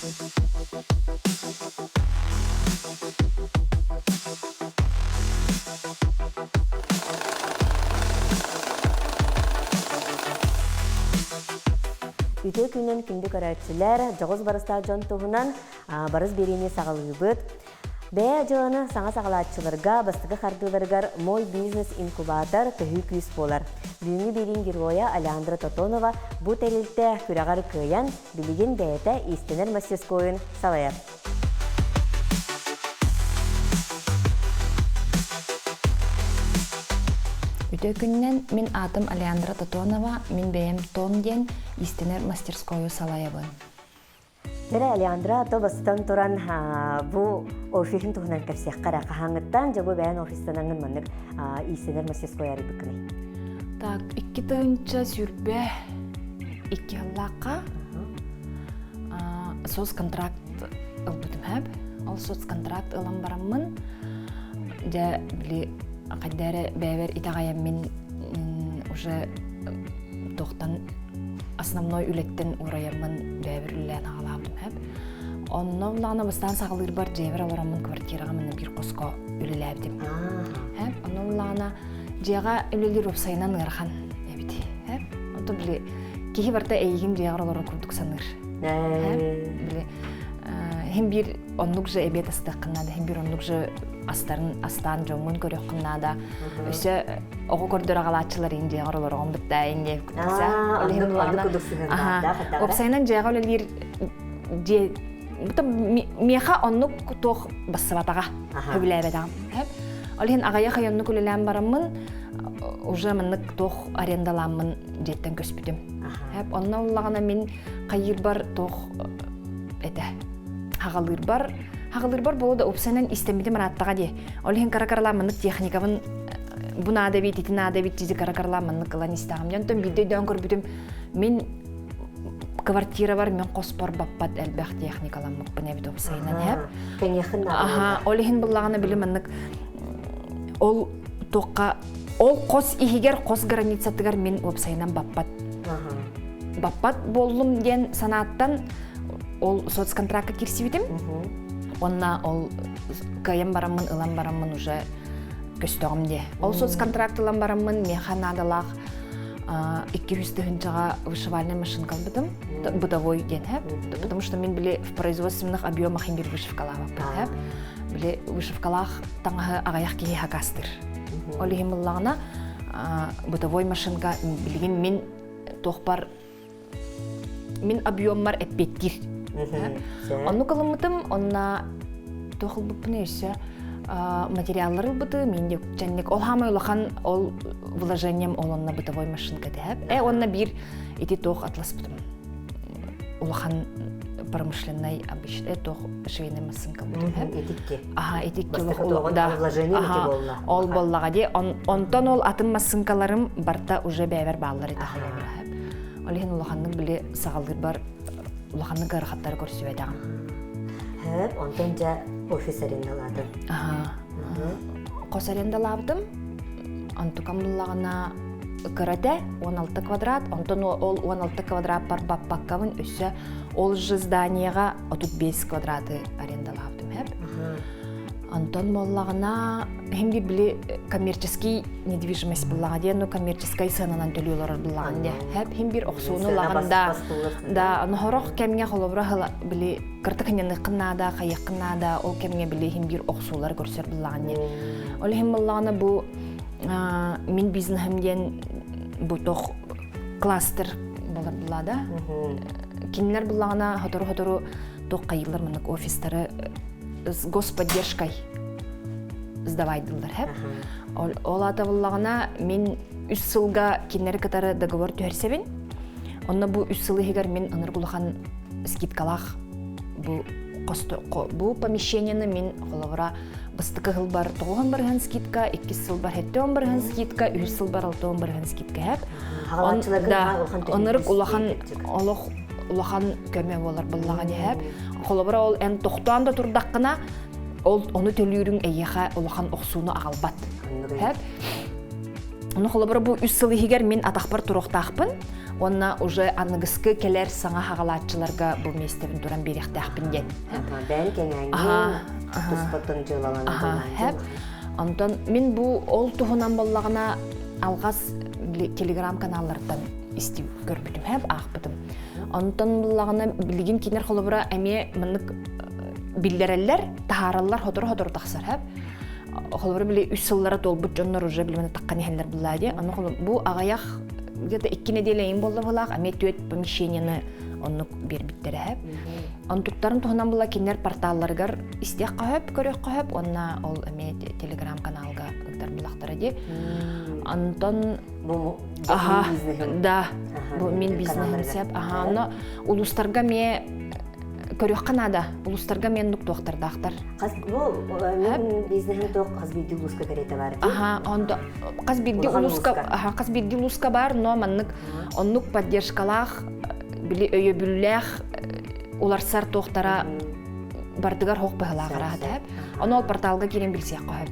Үтө күнен күнді көрәтшілер жоғыз барыста жон туғынан барыз беріне сағылыбыт. Бәе жоғыны саңа сағалатшыларға, бастығы қардыларғар мой бизнес-инкубатор төхі күйіс болар. Бүгінгі берін героя Алеандра Тотонова бұ тәрелті күрағар көйен білеген бәйті истенер мастерскойын салайыр. Үтө күннен мен атым Алеандра Тотонова, мен бәйім тон ден истенер мастерскойы салайыбын. Дәрі Алеандра ато бастан тұран бұ офисін тұғынан кәпсек қара қағаңыттан жабы бәйін офистан аңын маннық истенер мастерскойы әрі бүкіні. Так, 2 тыңча сүрбе 2 аллаққа соц контракт ылбытым әп. Ол соц контракт ылан барамын. Жа білі қайдары бәйбер итағайым мен уже тоқтан основной үлеттен ұрайымын бәйбер үллән ағалабдым әп. Онны ұлағына бастан сағылыр бар жайбір алырамын квартираға мені бір қосқа үліләбдім. Онны ұлағына жайға үлілер өпсайынан ғырхан әбіді. Онты білі кейі барда әйгім жайғыр олары күрдік саныр. Хем бір онлық жа әбет астық қыннады, хем бір онлық жа астан жоңын көрек қыннады. Өсі оғы көрдір ағалатшылар ең жайғыр олары оң бұтта ең деп күтісі. Онлық күдік сығында. Өпсайынан жайға өлелер меха онлық тоқ бассыбатаға хөбіләбедағым. Олеген ағая қайонлық өлелән барамын, уже мұнық тоқ арендаламын жеттен көспітім. Онна олағына мен қайыр бар тоқ хағалыр бар болу да опсайнан истемедім раттаға де. Олеген каракарламынық техникавын бұна адабет, етін адабет жезі каракарламынық қылан істағым. Жантон биді дөң көрбітім, мен квартира бар, мен қоспор баппат әлбәқ техникаламық бұн әбет опсайнан. Олеген бұлағына білімінік ол тоққа, ол қос ихигер, қос границатығар мен опсайнан баппат. Баппат болым ден санаттан ол соцконтрактқа кирси бітім. Онна ол кайын барамын, ылан барамын уже көстіғым де. Ол соцконтракт ылан барамын, механ адалақ 200 хүнчаға вышивальный машинкал бітім, бытовой ден. Потому что мен біле в производственных объемах им бір вышивкалақ бітім. Біле вышивкалақ таңғы ағаяқ кейі хакастыр. Олі хеміллағына бытовой машинка білген мен тоқпар мен объеммар әппеттір. Онны кылымытым, онна тоқыл бұпыны өсі материаллары бұты, мен де жәннек ол хамай олақан ол вложением ол онна бытовой машинка дәп. Онна бір еті тоқ атлас бұтым. Олақан промышленный обычный тоқ швейный машинка бұтым. Етікке. Етікке. Ол боллаға де. Онтан ол атын машинкаларым барта уже бәйбер бағалар еті қайабыра. Олеген олақанның біле сағалыр бар, олақанның ғарқаттары көрсі өйдіғым. Онтан жа офис арендаладым. Қос арендалабдым. Антукам бұлағына көрәді 16 квадрат. Онтан ол 16 квадрат бар баппаққавын өсі ол жызданияға 35 квадраты арендалабдым. Антон боллағына hem bir bile коммерческий недвижимость бұллағаде, но коммерческий сынынан төлеулер бұллағанде. Hem bir оқсуыны лағанда, да, нұхарақ кәмге қолыбыра біле кіртіқінені қыннада, қайыққыннада, ол кәмге біле hem bir оқсулар көрсер бұллағанде. Ол hem бұллағына бұл мен бизнесімден бұл тоқ кластер болар бұллада. Кенілер бұллағына хотыру тоқ қайылар мұнық офистары с господдержкой сдавайдылар. Ол ата бұллағына мен 3 сылға кенері катары договор түрсебен. Онна бұл 3 сылы егер мен ыныр бұлған скидкалақ бұл помещениені мен қолығыра бұстықы ғыл бар 9 барған скидка, 2 сыл бар 7 барған скидка, 3 сыл бар 6 барған скидка. Онырық улахан көме болар бұллаға дәп. Қолыбыра ол ән тоқтуанда тұрдаққына оны төлірің әйеға улахан оқсуыны ағалбат. Оны қолыбыра бұл 3 сылы егер мен атақпар тұрықтақпын, Онна уже аныгыскы келер саңа хагалатчыларга бу местебин туран беректахпин ден. Бән кеңәңген туспотун жылаланы. Онтон мен бу ол туһунан боллагына алгас телеграм каналлардан исти көрбүтүм һәм ахбытым. Онтон боллагына билигин кинер холобура эме мынык биллереллер тахараллар хотор тахсар һәм холобура биле 3 сыллара толбут жоннор уже билемен таккан хәлләр буллади. Аны бу агаях где-то 2 неделя болду булак, аме төт помещениены оннук бербиттер һәм. Антуктарын туһунан була кинер порталларгар истек кахып, көрөк кахып, онна ол эме телеграм каналга гыктар булактары ди. Антон Бу да, бу мен бизнесим сеп. Аны улустарга ме көрөк канада, улустарга мен нук доктардактар. Каз бу мен бизнесим ток каз бидди улуска керете бар. Онда каз бидди улуска бар, но маннык оннук поддержкалах били өйөбүллэх уларсар тоқтара бардыгар хоқ бахылагара деп. Оны ол порталга кирен билсек койып.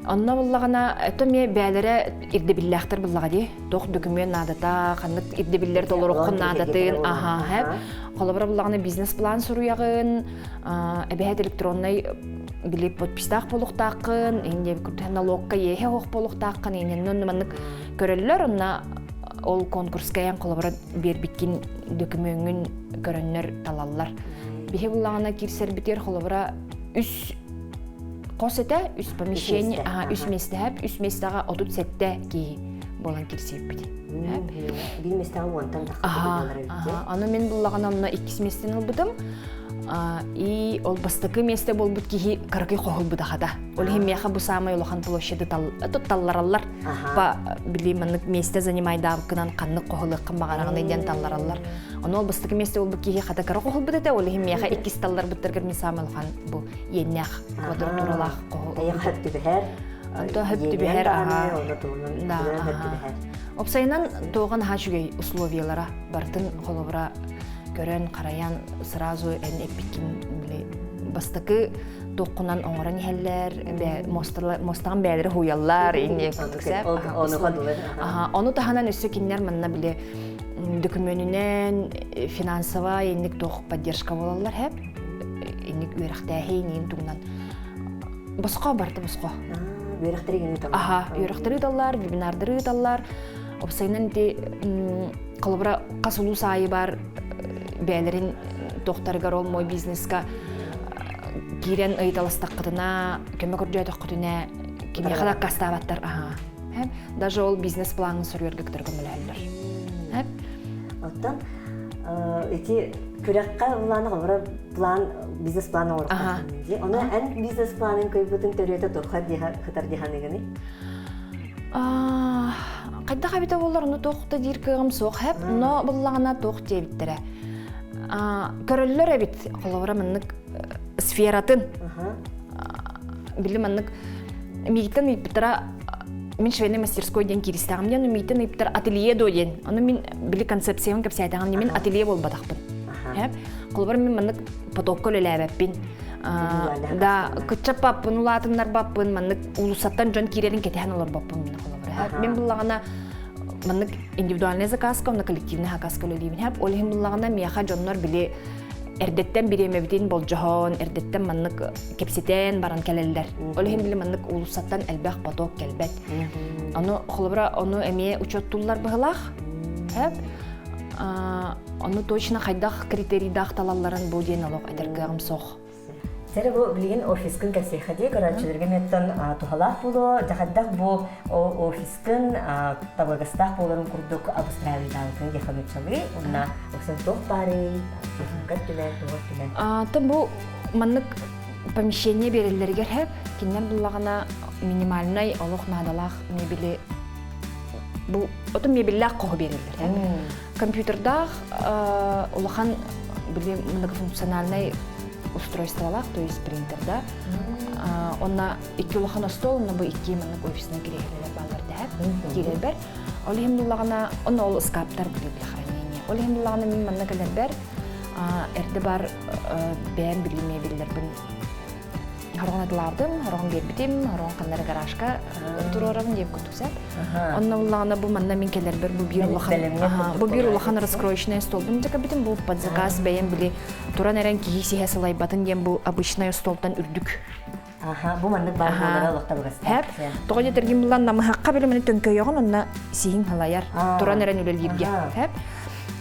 Онна буллагана это ме бәлере ирде биллахтар буллага ди. Тох документ надата, ханнык ирде биллер толорукун надатын. Хеп. Колобра буллагана бизнес план суруягын, эбехет электронный били подпистах болуктакын, инде налогка ехе хоқ болуктакын, инен маннык көрөллөр онна ол конкурска колобра бербиткин документын көрөннөр талаллар. Бихе буллагана кирсер битер колобра үс косете, үс помещение, үс местеп, үс местага отут сетте ки болан кирсеп бити. Бир местага онтан тахты. Аны мен буллагана мына 2 местен албыдым. И ол бастыкы месте болбут ки каракы кохол будахада. Ол хемияха бу самай улахан площади таллараллар. Па билиманнык месте занимайдабыкынан каннык кохолык кымбагарагын иден таллараллар. Аны ол бастыкы месте болбут ки хата кара кохол будата. Ол хемияха 2 таллар буттаргар мен самай улахан бу еннях квадратуралах кохол. Я хатты бер. Anta hep tübüher aha. Da. Опсайнан тоған хачугей условиялара бартын холобра көрөн караян сразу эн эпикин биле бастакы токунан оңоран хеллер бе мостан бәлери хуяллар инде күтсәп. Оны таханан өссө киннер манна биле документинен финансова инник тох поддержка болалар хеп. Инник үрәхтәһи нин тугнан. Босқа барды босқа. Үйрәхтәре даллар, вебинардары даллар. Опсайнан ди калыбра касылу сайы бар бәлерин тоқтарыгар ол мой бизнеска кирен ыйталыстаққытына, көмек үрдей тоқтына кеме қада кастабаттар. Даже ол бизнес планын сұрыергіктір көміләлдір. Оттан, эти күрәкқа ұланы қалбыра план, бизнес планы орыққа. Оны ән бизнес планын көйбітін төреті тоққа қытар диханығыны? Қайда қабита болар, оны тоқты дейір күйім соқ әп, но бұллағына тоқ дейбіттірі. Көрілілер әбіт, қолауыра мұнық сфератын. Білі мұнық мейттен үйбіттіра, мен швейный мастерской ден керістағым ден, мейттен үйбіттір ателье дойден. Оны мен білі концепциявын көпсі айтағым ден, мен ателье бол бадақпын. Қолауыра мен мұнық потоккөл әләбәппін. Да, күтчап баппын, улатынлар баппын, мұнық улусаттан жон керерін кетеген олар баппын мен қолауыра. Мен бұллағына маннык индивидуальный заказка, оны коллективный заказка өлеймін әп. Олығын бұллағына мияқа жоннар біле әрдеттен биремебитин болжохон, әрдеттен маннык кепситен баран кәлелдер. Олығын біле маннык улусаттан әлбәқ поток кәлбәт. Оны қолыбыра, оны әмее учеттулар бұғылақ әп. Оны точно қайдақ критерийдақ талаларын бұл дейін алуқ әдіргіғым соқ. Сәрі бұл білген офискін кәсейхаде көрәтшілерге меттен тұғалақ болу, жағаддақ бұл офискін табағыстақ боларын күрдік Австралиядағын декабетшілі, онына өксен тоқ бары, көт білер, тоғыз білер. Тым бұл маннык помещение берілдергер әп, кеннен бұллағына минимальный олық надалақ мебелі, бұл отын мебелләқ қоғы берілдер әп. Компьютердақ олыған біле многофункциональный устройстволах, то есть принтерда. Онна 2 улахан стол, но бу 2 маннык офисына керейлер баллар дәп, керелбер. Олихим дуллагана, онна ол скаптар биле хранение. Олихим дуллагана мен маннык әлбер, әрді бар бән билеме билер бін Хорон адылардым, хорон бербитим, хорон каннары гаражка турорабын деп күтүксәп. Онна уллагына бу манна мен келер бер бу бир улахан раскроечный стол. Бу дека битим бу под заказ бәйен били туран эрен киси хесалай батын дем бу обычный столтан үрдүк. Бу маннык бар болара лохта бугас. Хәп, тога жетергин булан намы хакка белемен төнкө ягын онна сиин халаяр. Туран эрен үлелгибге. Хәп.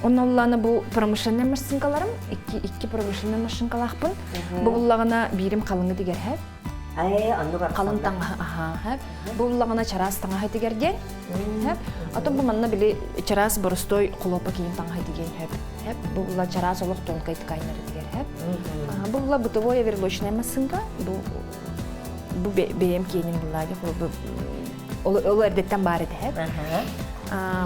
Онна улланы бу промышленный машинкаларым, iki промышленный машинкалахпын. Бу уллагына бирим калыңы дигер хәп. Анны бар. Калын таңга, хәп. Бу уллагына чарас таңга хәтигерген. Хәп. Атын бу манна били чарас боростой кулопа кийин таңга хәтиген хәп. Хәп. Бу улла чарас олох тонкай ткайнер дигер хәп. Бу улла бытовой оверлочная машинка. Бу бем кийин буллагы бу ол эрдеттен бар иде хәп.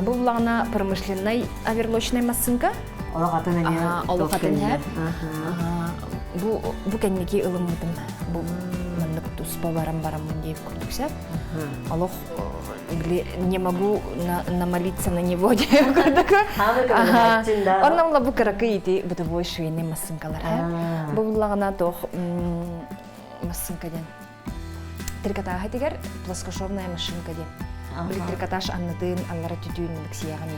Бу уллагына промышленный оверлочная машинка. Олохатын хәп. Бу кеннеки ылымдым. Бу маннык туспа барам деп күрдүксәп. Алох не могу намолиться на него деп күрдүк. Оннан бу каракы ити бытовой швейный машинкалар. Бу уллагына тох машинкадан трикотаж дигер плоскошовная машинка деп. Трикотаж аннатын аллара түтүүнүк сияган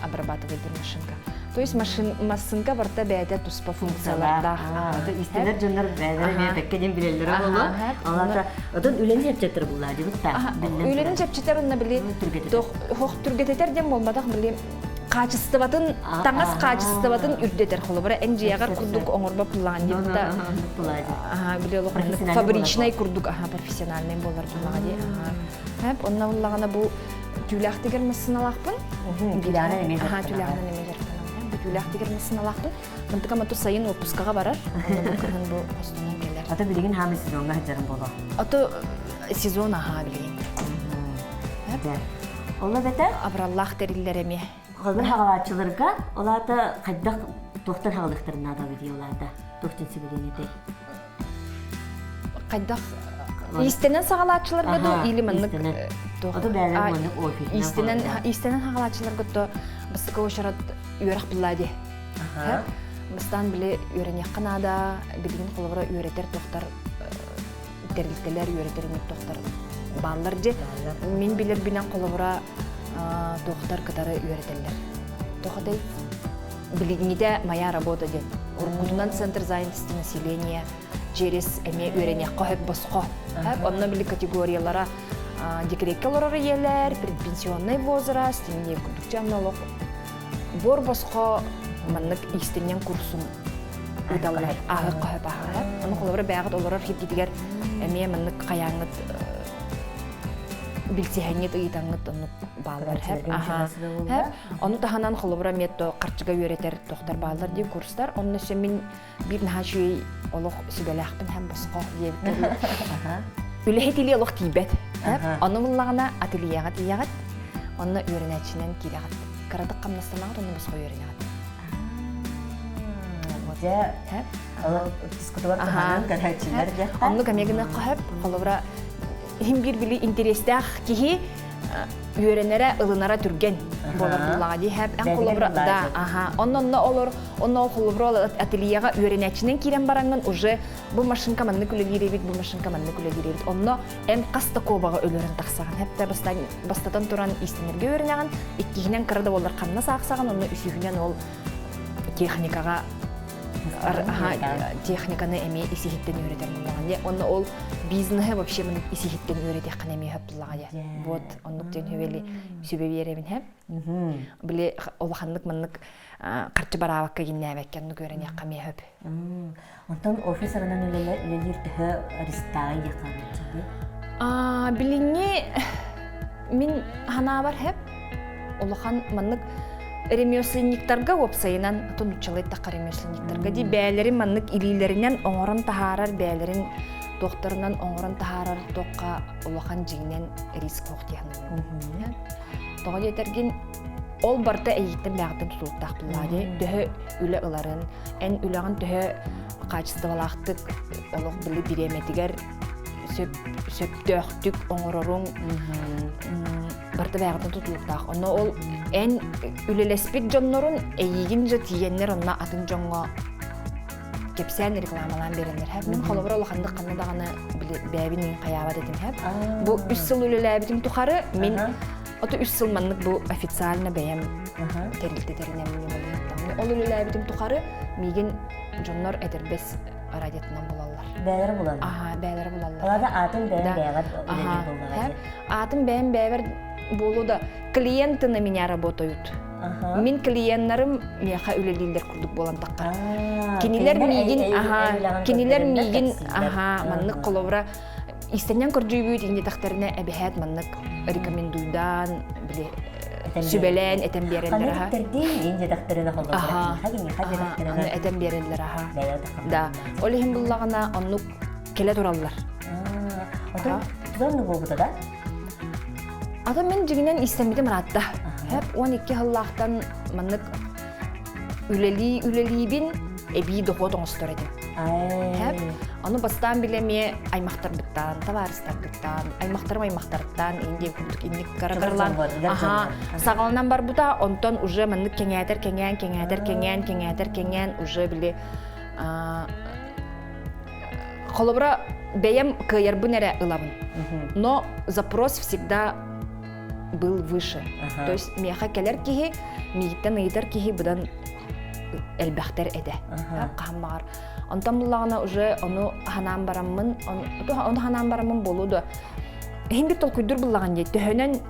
обрабатывает машинка. То есть машинка барта бәйдә туспа функцияларда. Истелер жоннар бәйдә бәккәдән билеләр булды. Аларда одан үлән җәпчәтер булды дип та. Үлән җәпчәтер онна били. Хох түргәтәтер дем булмадак били. Качествоватын, таңас качествоватын үрдетер холы. Бара эң җыягар курдук оңорба план дип та. Били олох фабричный курдук, профессиональный булар булмады. Хәп, онна буллагана бу түләк дигән мәсьәләләхпын. Биләне эмес. Түләгенә немеләр. Түләк дигән мәсьәләләхпын. Монда кама сайын отпускага барар. Бу костюм келер. Ата билеген һәм сезонга җырым була. Ата сезон билеген. Олла бетә Абраллах терилләреме. Калбын хагалатчыларга оларда кайдак доктор хагалыктарына да видеоларда. Доктор сибелеңете. Кайдак истенен сагалатчыларга да или маннык Ата бәләр маннык офис. Истенен хагалатчыларга да бысыкы ошарат үйрәк булады. Быстан биле үйрән якынада билген кулыбыра үйрәтер доктор терилтелер үйрәтер доктор баллар же. Мин билер бинан кулыбыра доктор катары үйрәтелер. Тохадай билгенгедә моя работа ден. Урмуннан центр занятости населения через эме үйрәнә кахып боско. Онна били категориялара декреккалары елер, предпенсионный возраст, не күдүкчән налог. Бор боско маннык истеннән курсум удалар. Кахып ахыр. Аны кулыбыра бәгыт оларар хит дигәр эме маннык каяңыт билсехәңет ыйтаңыт оны баллар һәп. Һәп. Аны таһанан кулыбыра метто карчыга үйрәтер доктор баллар ди курстар. Онны мин бир нәһәҗи олох сибеләхпен һәм боско дип. Үләһетили олох тибет. Һәп. Аны буллагына ательега тиягат. Аны үйрәнәченнән киләгат. Каратык камнастамагы оны боско үйрәнәгат. Моҗа һәп. Алар дискуталар таһанан карачылар дә. Аны камегына кахып, кулыбыра Хим бир били интерестах кихи үйренере ылынара түрген болар буллага ди һәм ан кулыбыра да оннонно олор онно кулыбыра ательега үйренәченен кирен баранган уже бу машинка манны күлегире бит бу машинка манны күлегире бит онно эм каста кобага өлөрөн таксаган хәтта бастатан туран истенерге үйренәгән иккигенен кырда болар канна саксаган онно үсүгенен ол техникага техниканы эми исихиттен үйрәтер булган. Онны ол бизнесне вообще мен исихиттен үйрәтә кенеме һәп булган. Вот оннук ден хөвели сөбе беребин һәп. Биле олханлык манлык карчы барабакка гиннәбәккән көрән яккаме һәп. Онтан офисарынан лелер тә ристай яккан. Билиңе мин хана бар һәп. Олхан манлык ремесленниктарга опсайынан тунчалайт та ремесленниктарга ди бәйләрен маннык илиләреннән оңорон тахарар бәйләрен докторынан оңорон тахарар токка улахан җиңнән риск хохтыган. Тога җитәргән ол барта әйттем бәгъдән тутак булады. Дәһә үлә аларын, эн үләгән дәһә качестволахтык олык биле биреметигәр сөптөктүк оңорорун барта бәгъдән тутак. Аны ол эн үлелеспек жоннорун эйигин же тиеннер онна атын жоңго кепсән рекламалан беренер һәм мен холобра олахандык канна даганы бәбин каяба дедим һәм бу 3 жыл үлеләбитим тухары мен ото 3 жыл маннык бу официально бәям терилтетеринем мен болуп ол үлеләбитим тухары миген жоннор этербес радиотунан булалар. Бәлер булалар. Бәлер булалар. Аларда атын бәйгәт булмаган. Атын бәйбер болуда клиенты на меня работают. Мин клиентларым меха үлелилер курдук болан такка. Кинилер мигин маннык колобра истенен көрҗүбүт инде тактарына әбәһәт маннык рекомендуйдан биле Sübelen etem bereller ha. Ince daktarına холдо. Хагин daktarına etem bereller ha. Da. Олихим буллагына оннук келе тураллар. Ата зонны булды да? Ата мен жигинен истемидим ратта. Хеп 12 хыллахтан маннык үлелибин эби дохотон сторедим. Хеп аны бастан билеме аймактарбыттан, товарыстарбыттан, аймактардан инде күрдүк инник карагарлан. Сагалнан бар бута, онтон уже маннык кеңәтер уже биле холобра бәям кыярбын эре ылабын. Но запрос всегда был выше. То есть меха келер кихи, мигиттен ыйтар кихи будан элбәхтер эде. Кахмар. Онтан буллагына уже оны ханан бараммын, оны ханан бараммын болуду. Хим бит толкуйдур буллаган ди. Төһөнөн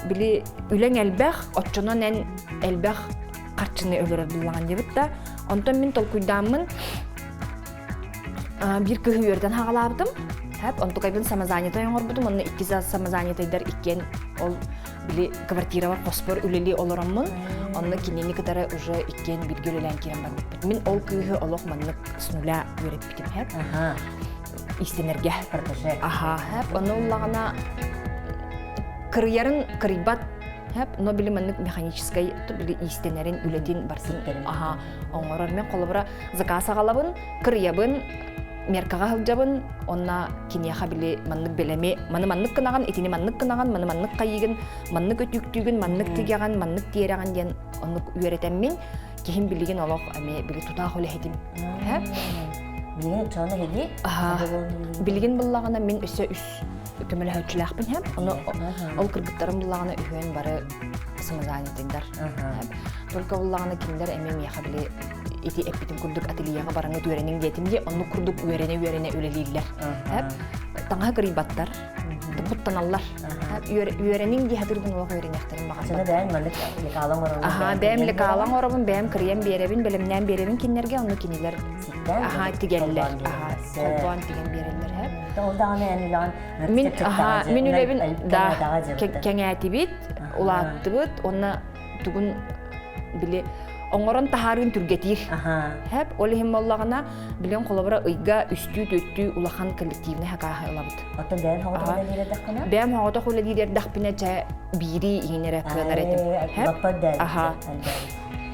били үләң элбәх, отчонон эн элбәх карчыны өлөрөр буллаган ди бит да. Онтан мен толкуйдаммын. Бир көһүерден хагалабдым. Хәп онтукайбын самазанята яңорбудум. Оны 2 зат самазанятайдар иккен ол били квартира бар паспор үлели олораммын. Онны кинени кытары уже иккен билгелелен кирен бар. Мен ол көһү олох маннык с нуля үреп битим хәп. Истенерге протеже. Хәп оны уллагына кырыярын кырыбат хәп, но били маннык механической то били истенерин үлетин барсын. Оңорор мен колобра заказ агалабын, кырыябын меркага хылжабын, онна кинеха били маннык белеме, маннык кынаган, этини маннык кынаган, маннык кайыгын, маннык өтүктүгүн, маннык тигаган, маннык тиераган ден онны үйрөтем мен, кихим билген олох аме били тута холе хедим. Хәп? Билген чаны хеди? Билген буллагана мен өсө үс көмөлө хөчүләкпин хәп. Оны ол кыргыттарым буллагана үйөн бары самазанятындар. Хәп. Только буллагана киндер эме меха били ити эпитим курдук ательега бараңы үйренин детимде, онны курдук үйрене үлелилер. Хәп. Таңга кырыбаттар. Буттаналлар. Үйренин ди хадырдын олох үйренехтерин багат. Сene бәйм маннык лекалаң орабын. Бәйм лекалаң орабын, бәйм кырыям беребин, белемнән беребин киннерге, онны кинилер. Тигеллер. Колбан тиген берелер хәп. Толдаганы әнилан. Мен үлебин да кеңәти бит, улатты бит, онна тугун биле оңорон тахарын түргетир. Хәп, олихим боллагына билен колобра ыйга үстү төттү улахан коллективне хакаха алабыт. Атын бәйм хагыда дилердәк кына? Бәйм хагыда холе дилердәк бине ча бири игенере кыланар этим.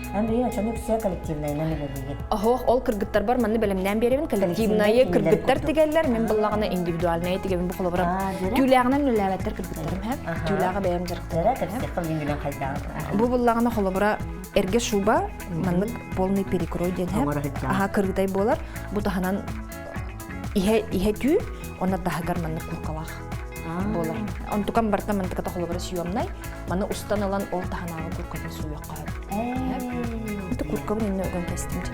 Әмрия чаны күсә коллективнайна миледиге. Ол кыргыттар бар, манны белемнән беребин, коллективнайы кыргыттар тигәлләр, мен буллагына индивидуальная тигән бу колобра. Түләгеннән үләбәттер кыргыттарым һәм түләгә бәям җырыктар. Бу буллагына колобра эрге шуба, маннык полный перекрой ден һәм кыргытай болар. Бу таханан ihe түү, онда дагар манны куркалах. Болар. Онтукан барта мантыка колобра сүйөмнай, маны устаналан ол таханагы куркалын суякка. Куркабын инне өгөн кестимче.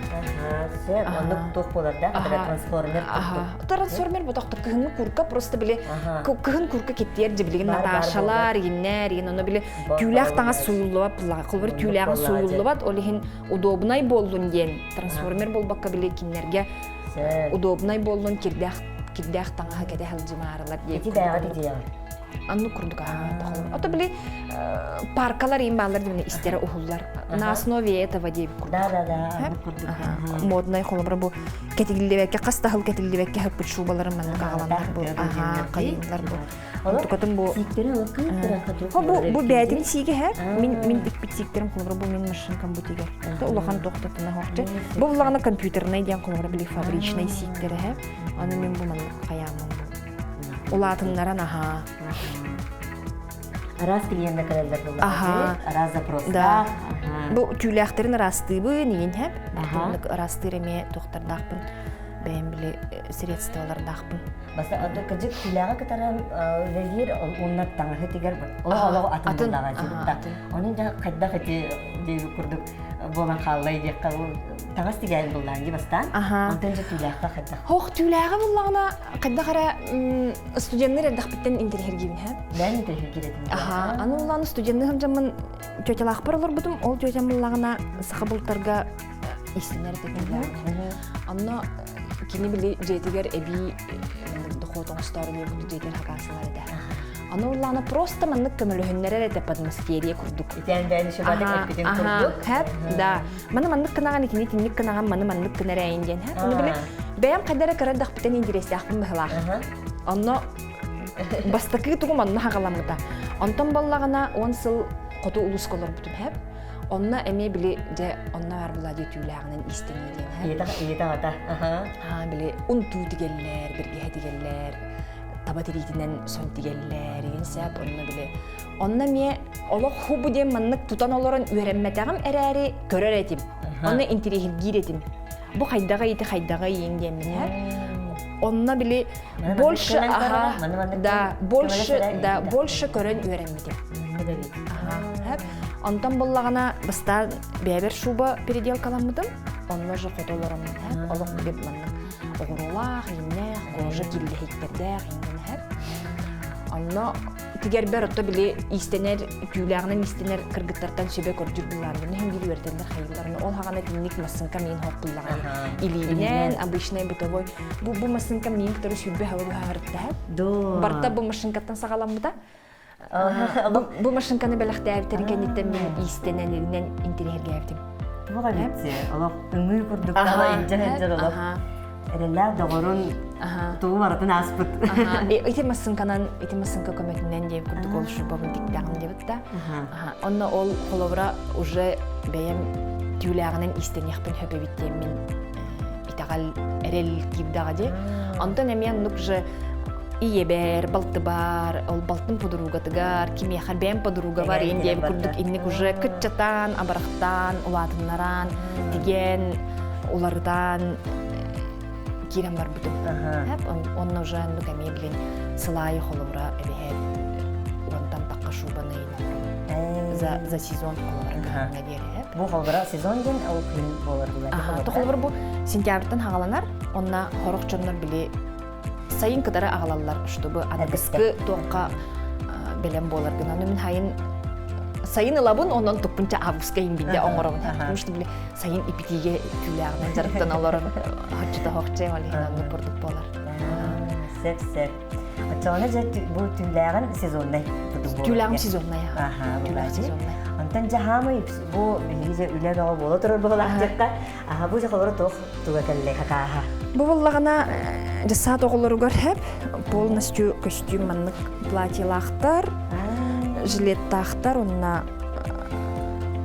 Онда тоқ боларда, трансформер. Трансформер ботакта кыгын курка просто биле кыгын курка кеттер жебилген Наташалар, Иннер, оны биле түүләк таңа суюллап, колбар түүләгин суюллап, олихин удобнай болдун ден. Трансформер болбакка биле киннерге удобнай болдун кирдәк таңа кеде хылжымарылар дип. Эти бәгат идея. Анну курдук ото били паркалар имбалар дине истере ухуллар на основе этого дип курдук. Да. Модный холбар бу кетилдебекке кастахыл кетилдебекке хап шубаларын мен кагаландар бу. Кайынлар бу. Онтукатын бу сиктере алып бу бәдин сиге хап. Мин бит сиктерим холбар бу мен машинкам бу тиге. Та улахан токтатына хакчы. Бу булагына компьютерный дигән холбар били фабричный сиктере хап. Аны мен бу мен каямын. Улатыннаран Раз клиентне кирелдер булар. Раз запроста. Бу түләхтерин растыбы, нигән һәп. Расты реме тохтардакпын. бәйім біле средстволарда ақпын. Баста ады кыжык тилага кытарам вегир оннат таңы тигер олого атын дага жибта. Onun да кайда хати деби курдук болан халлай деп калу тагас тигер булдан ди бастан. Антен же тилага кайда. Хоқ тюләгә буллагына кайда кара студентлар дәхбиттен интерьергибин һә. Бән интерьергидем. Аны уланы студентлар жамын төтелак барылар бутум, ол төтем буллагына сахабылтарга истенер дигән. Анна кини били жетигер эби дохотон стары бу жетер хакасылар да. Аны уланы просто маннык көмөлөһүннәре дә подмастерия курдук. Итен бән шубадак эпиден курдук. Һәп, да. Маны маннык кынаган кини тинник кынаган маны маннык кынара инден, һә. Аны биле бәям кадәр карадак битен интерес яхпын бахла. Анна бастакы тугум анна хагаламыта. Антон баллагына 10 сыл кото улус колор бутум һәп. Онна эме биле де онна бар була ди тюләгенен истенелен һәп. Иета ата. Биле унту дигәлләр, бергә дигәлләр. Табатеритинен сон дигәлләр, инсәп онна биле. Онна ме олох хубу дем маннык тутан олорын үрәммәтәгем әрәри көрәр этим. Онна интерьергир этим. Бу хайдага ите хайдага иңдем һәп. Онна биле больше больше көрән үрәммәтем. Һәп. Антон боллагына баста бәбер шуба переделкаламыдым. Онна же фотоларым һәп. Олох дип маннык. Огырулах, инне, кожа килде хиктердә, инне һәп. Анна тигәр бер отто биле истенер, күләгенең истенер кыргыттардан сөбе көрдүр булар. Буны һәм били вертәләр хәйләрне. Ол хаганы тинник масынка мен хок буллаган. Илинен, обычный бытовой. Бу масынка мен туры сөбе һәвә һәртә. Барта бу машинкаттан сагаламыда. Бу машинканы беләхтә тергәнеттән мен истенен илинен интерьергә әптем. Бу гаҗәпсе, алар үңгү күрдүктә инҗәһәҗә алар. Элеләр догорун туу баратын аспыт. Ите масынка көмөкүнөн деп күрдүк ол шубабын тиктагын деп да. Онна ол холовра уже бәем тюләгенен истен яхпын хөбебиттен мен итагал эрел кибдага де. Антон эмен нук же иебер, балты бар, ол балтын подругатыгар, кими харбем подруга бар, инде күрдүк инник уже кытчатан, абарахтан, улатыннаран, диген улардан кирем бар бутум. Он уже нука меблин сылайы холовра эбехет онтан такка шубаны за сезон холовра гадери. Бу холовра сезон ден ал күн болар булар. Холовра бу сентябрьтан хагаланар, онна хорок чоннор били сайын кыдара агалалар, чтобы адыскы тоққа белем болар. Гынан мен хайын сайын лабын онан тупунча августка инбинде оңорон. Потому что биле сайын ипитиге күләгенен жарыктан алар хачта хокче вали ханны көрдүк болар. Сеп. Ачана же бу күләген сезондай. Күләген сезондай. Күләген сезондай. Антан жахамы бу бизе үләгә бола торыр булар жакка. Бу же холор тох тугакалле хакаха. Бу буллагына жасат оголоргор хеп полностью костюм маннык платьелахтар, жилеттахтар, онна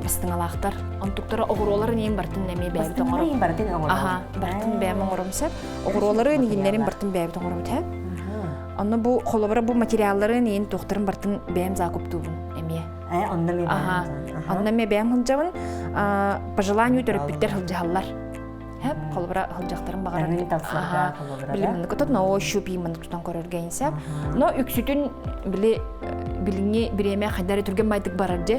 бастыңалахтар. Антуктара огоролары нем бартын неме бәйбит оңором. Бартын бәйм оңором сеп. Огоролары нигиннерин бартын бәйбит оңором теп. Анна бу холобара бу материаллары нен тохтарын бартын бәйм закуп тубун эме. Анна ме бәйм. Анна ме бәйм хылжабын по желанию төрөппиттер хылжалар. Хәп холобара хылжактарын багарар. Билимне котот на ощупь именно тутан көрөргө инсеп. Но үксүтүн билиңе биреме хайдары түрген байдык барар же.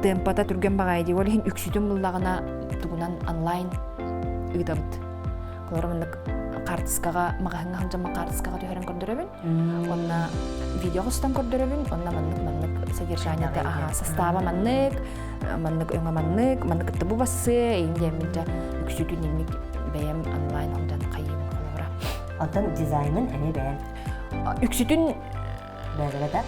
Темпата түрген багайды. Ол хин үксүтүн буллагына тугунан онлайн ыдабыт. Колормындык картыскага магахынга хылжама картыскага төһөрөн көрдөрөбүн. Онна видеостан көрдөрөбүн. Онна маннык содержаниеде состава маннык өңө маннык кытты басы инде минде үксүтүн немик бәйем онлайн ондан кайым колора. Антон дизайнын эне бәйем. Үксүтүн бәйгеләдә.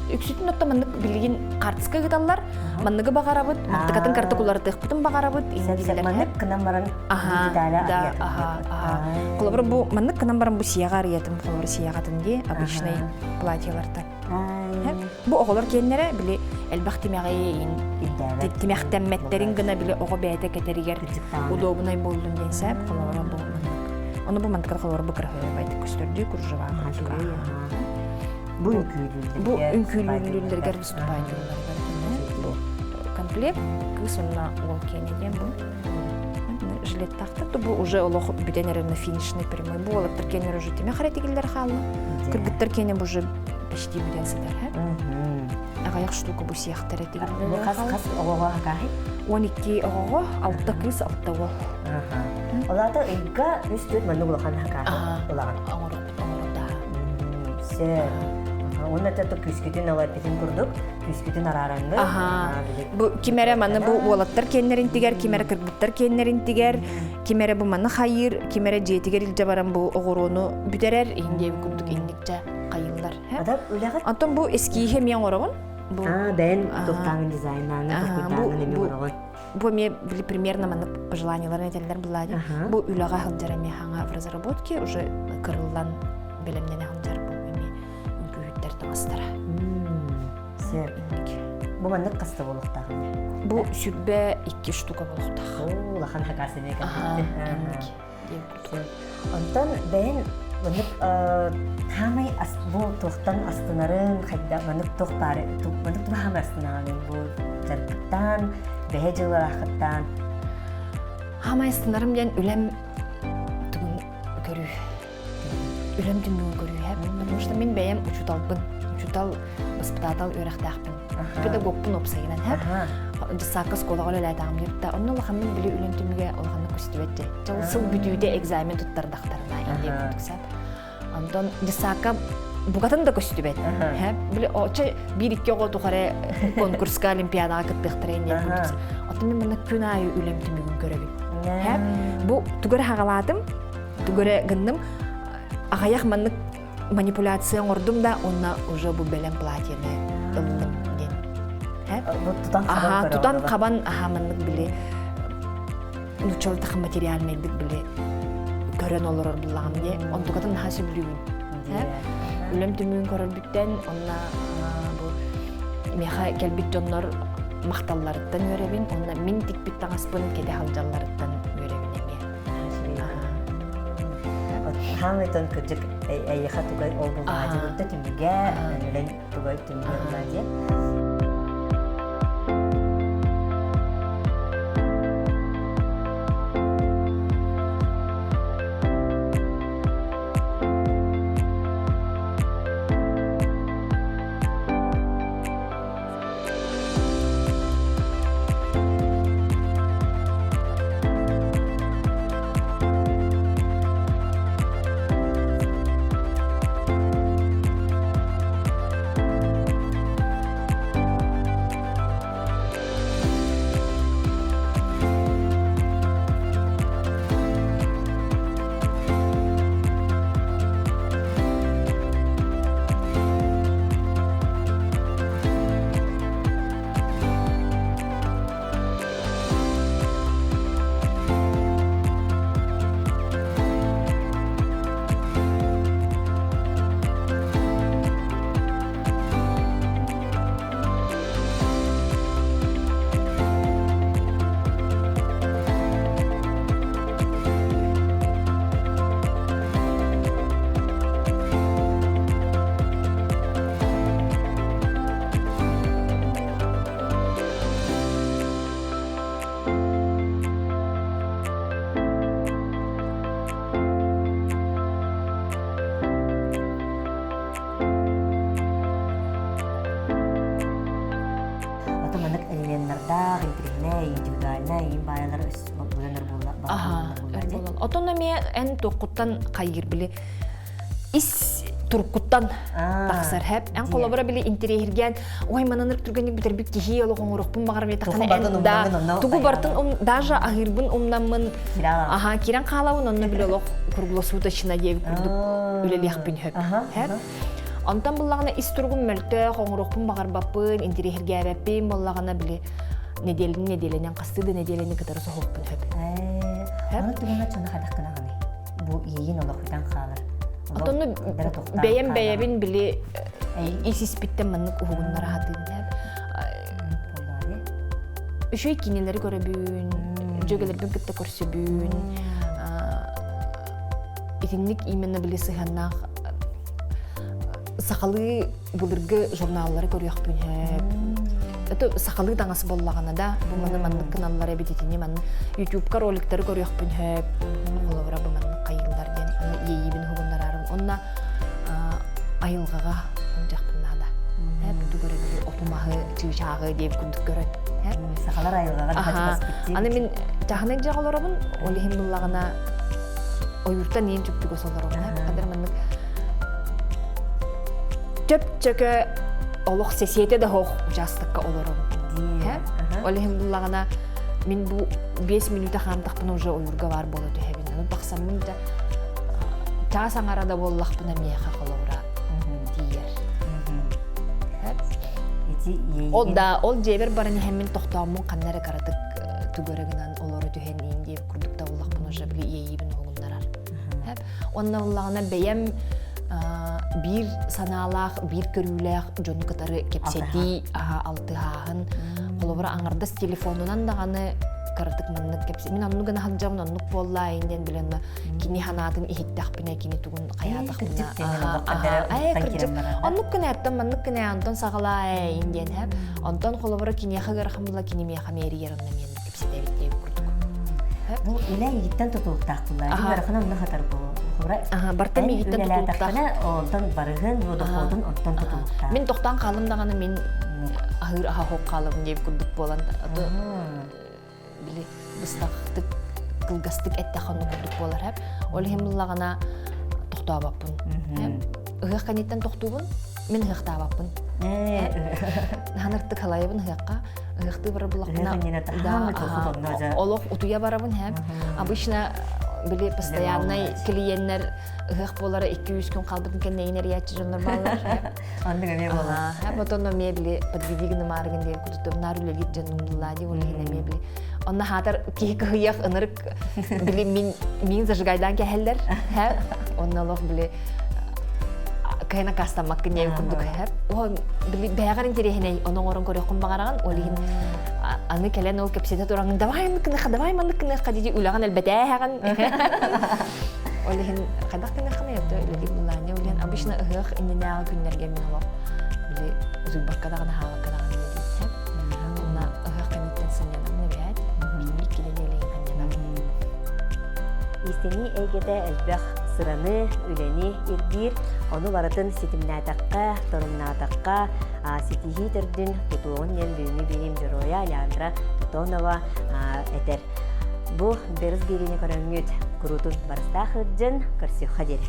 Үксүтүн отта маннык билген картыска гыталлар, манныгы багарабыт, мактыкатын картыкулары тыхпытын багарабыт индилер. Маннык кынан баран деталя. Колора бу маннык кынан баран бу сияга ариятым, колора сиягатын ди обычный платьеларда. Бу оголор кеннере биле элбах тимәгәй тимәхтәммәттерин гына биле ого бәйтә кетеригер удобный булдым дисәп колора бу. Аны бу мантык колора бу кырһы бәйтә көстөрдү күрҗева. Бу үнкүлүләргә выступает. Бу комплект кысына ол кенеден бу. жилеттахтар бу уже олох бүтенерин финишный прямой бу олар кенер уже теме харатигилер халма кыргыттар кене бу уже почти бүтен сидар агаяк штука бу сияхтар этигилер Бу кас огого хакахи. 12 ого алта кыз алтаво Олата игга үстөт манны булган хакахи. Улаган. оңорда Се. Онна тата күскүтүн алар битин курдук. Күскүтүн арараңга. бу кимере маны бу болаттар кеннерин тигер кимере кыргыттар кеннерин тигер кимере бу маны хайыр кимере жетигер илже барам бу огорону бүтерер инде күрдүк инникче кайыллар Адап үлягат. антон бу эски хемиян орогон бу Бен токтаңын дизайнаны, токтаңын эми орогон. бу ме били примерно маны пожеланияларын этелер булади бу үлага хылжарами ханга в разработке уже кырыллан белемнене хылжар бу эми үгүттер таңастара Се. Бу манны каста болуктагын. бу сүрбе 2 штука болуктак О, лахан хакасы деген. инник Онтон бен маннык хамай бу тохтан астынарын хайда маннык тох бары маннык туба хамай астынарын бу жаркыттан бэхэ жылар ахыттан хамай астынарым ден үлем түгүн көрүү үлем түгүн көрүү потому что мен бәйем учутал воспитатал өрәхтәхпин педагогпун опсайынан сакка сколага ләтәгым дип та онны лахамын биле үлем түмгә олганны күстүбәтте сыл бүтүдә экзамен туттардактарына инде күтсәп антон дисака бугатын да көстүбәт биле оча 1-2 гол тухаре конкурска олимпиадага кыттыктыр инде күтсәп атын мен моны күн айы үлем түмгән көрәбит бу тугар хагаладым тугар гынным агаяк манны манипуляция ордум да онна уже бу белем платьены ылдым ген тутан кабан ахамыннык биле нучолтах материал медик биле көрөн олор булагам де онтугатын хасы билүүн үлем түмүн көрөр бүттен онна бу меха келбит жоннор макталларыттан өребин онна мин тик бит таңаспын кеде халжалларыттан өребин эме Хамитон кыжык эйха тугай олбулдажы бутта түмүгө үлем тугай түмүгө булади. Отономия эн тоқуттан қайыр білі ис туркуттан тақсар хэп эн қолабыра білі интерьерген ой мананыр түргенек бітер бит кихи олы қоңырықпын бағар бет тақаны эн тугу бартын даже ағырбын умнамын кирен қалауын онны білі олық круглосуточна дев күрдік үлелеқпін хэп Антан буллагына ис тургун мөлтө қоңырықпын бағар баппын интерьерге әбәппен буллагына білі неделенен қастыды неделені кітары соғықпын хэп Аны тугунга чона хадаккана ганы. Бу ийин олохудан калыр. Атону бәйәбин биле исиспиттен маннык угуннар хадын. Үшөй кинелери көрөбүн, жөгөлөрдүн кытта көрсөбүн. Итинник именно биле сыганнак сакалы булыргы журналлары көрөкпүн. это сахалы таңасы боллагана да. Бу маны маннык каналлар эбитетине маны YouTube-ка роликтер көрөкпүн хэп. Олора бу маннык кайылдар ден. Аны ийибин хугундарарын. Онна айылгага онжакпын нада. Хэп дүгөрөгү отумагы чыгачагы деп күндүк көрөт. Хэп Сахалар айылгага качпас битти. Аны мен жаханак жаголоробун олихим буллагана ойурта нем жүктүгө солоробун. Кадыр маннык төп-чөкө олох сесиете да хох участокка олоробун. Хэп олихим буллагана мен бу 5 минута хамтакпын уже ойурга бар болот хэбин. Аны баксам да час аңарада боллакпына меха колора. Дияр. Ол жебер бараны хэмин тоқтауымын қаннары қарадық түгөрігінен олары түйен ең деп күрдікті олақпын уже білі ейбін оғындарар. Онна олағына бәйем бір саналақ, бір көріләқ жоны қытары кепсеті алты хағын. Қолыбыра аңырдас телефонынан дағаны қарадық маннық кепсеті. Мен анну гына хаджамын аннық болла айынден білені кини ханатын ихиттақ біне, кини туғын қаядақ біне. Аннық гына әттен, маннық гына антон сағыла айынден әп. Антон қолыбыра кини қағырақымыла кини меха мері ерінна мен кепсеті әбеттегі күрдік. Бұл үлә егіттен тұтылықтақ бұлла. Барықын онны қатар бұл. Бартам егіттен тұтылықтақ. Онтан барығын, водоходын онтан тұтылықтақ. Мен тоқтан қалымдағаны мен ағыр аға хоқ қалым деп күрдік болан. Били быстақтык кылгастык эттаханны курдук болар хеп. Ол хемллагана токтообаппын. Ыгы канеттен токтубун, мен ыгыктаабаппын. Ханыртык халайбын ыгыкка. Ыгыкты бара булакна. Олох утуя барабын хеп. Обычно били постоянный клиенттер ыгык болары 200 күн калдым кен нейнер ячы жоннор балдар хеп. Андыга ме болар. Хеп отонно мебли подвидигны маргын деп кутуп нарулелит жаннуллади олегине мебли. Онна хатар кийик ыяк ынырык били мин зажигайдан кехелдер хеп. Онна лох били кайна кастамак кенеп күндүк хеп. О били бягарын терехне онон орон көрөккөн багараган олегин аны келен ол кепсете туран давай маннык кына кадиди улаган элбете хаган. Олегин кадак кына ханайты элеги булланы олен обычно ыгык иннега күннерге мен алып били үзүк баккадаган хаган хеп. Онна ыгык кенеттен сыннан Истени эгеде элбэх сыраны, үлени, ирдир, onu баратын ситимнатаққа, торумнатаққа, ситихи түрдін тұтуғын ен бүйімі бейім жыроя, Леандра Тутонова әтер. Бұл беріз беріне көріңгіт күрутын барыстақ үддін көрсіқ қадері.